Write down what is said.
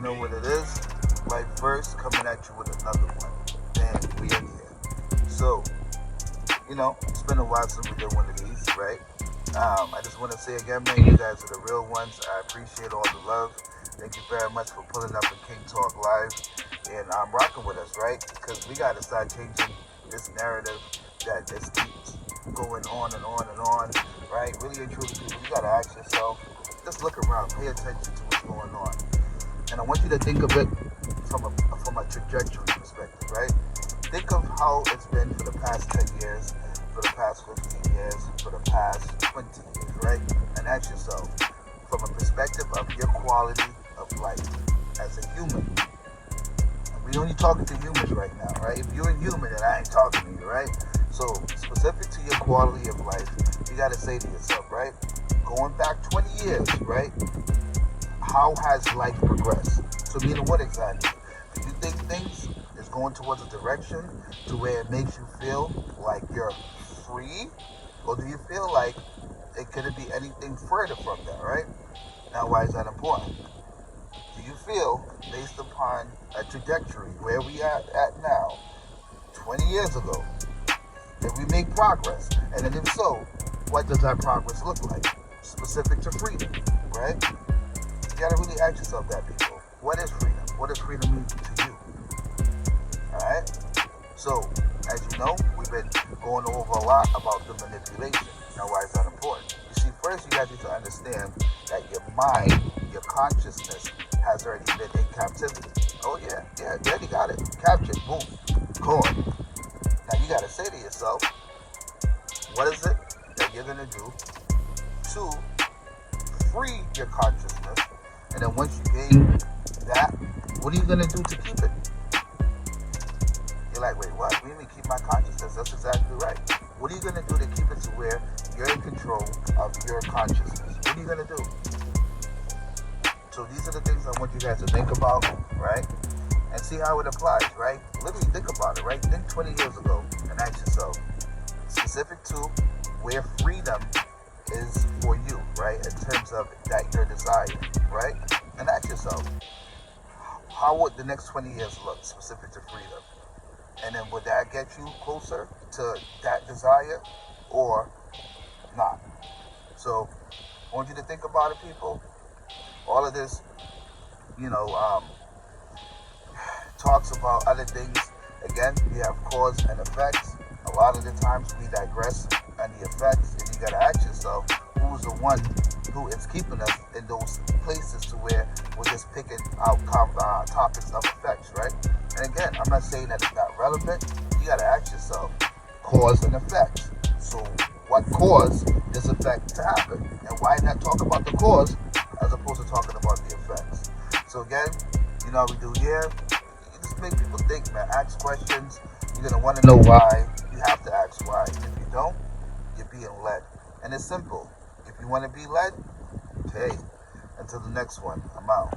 know what it is. Life First coming at you with another one. And we in here. So, it's been a while since we did one of these, right? I just want to say again, man, you guys are the real ones. I appreciate all the love. Thank you very much for pulling up in King Talk Live and rocking with us, right? Because we got to start changing this narrative that this keeps going on and on and on, right? Really and truly, people, you got to ask yourself, just look around, pay attention to what's going on. And I want you to think of it from a trajectory perspective, right? Think of how it's been for the past 10 years, for the past 15 years, for the past 20 years, right? And ask yourself, from a perspective of your quality of life as a human. And we only talking to humans right now, right? If you're a human, then I ain't talking to you, right? So, specific to your quality of life, you got to say to yourself, right? Going back 20 years, right? How has life progressed? So, meaning what exactly? Do you think things is going towards a direction to where it makes you feel like you're free? Or do you feel like it could be anything further from that, right? Now, why is that important? Do you feel, based upon a trajectory where we are at now, 20 years ago, did we make progress? And then if so, what does that progress look like? Specific to freedom, right? You gotta really ask yourself that, people. What is freedom? What does freedom mean to you? Alright? So, as you know, we've been going over a lot about the manipulation. Now, why is that important? You see, first you guys need to understand that your mind, your consciousness, has already been in captivity. Oh yeah, you already got it. Captured, boom, gone. Now you gotta say to yourself, what is it that you're gonna do to free your consciousness? And then once you gain that, what are you gonna do to keep it? You're like, wait, what? What do you mean keep my consciousness? That's exactly right. What are you gonna do to keep it to where you're in control of your consciousness? What are you gonna do? So these are the things I want you guys to think about, right? And see how it applies, right? Literally think about it, right? Think 20 years ago and ask yourself, specific to where freedom is for you, right? In terms of that your desire, right? And ask yourself, how would the next 20 years look specific to freedom? And then would that get you closer to that desire or not? So I want you to think about it, people. All of this, talks about other things. Again, we have cause and effects. A lot of the times we digress on the effects, and you gotta ask yourself, who's the one who is keeping us in those places to where we're just picking out topics of effects, right? And again, I'm not saying that it's not relevant. You gotta ask yourself, cause and effects. So what caused this effect to happen? And why not talk about the cause as opposed to talking about the effects? So again, you know how we do here. You just make people think, man. Ask questions. You're gonna want to know why. You have to ask why. If you don't, you're being led. And it's simple. If you want to be led, hey, until the next one, I'm out.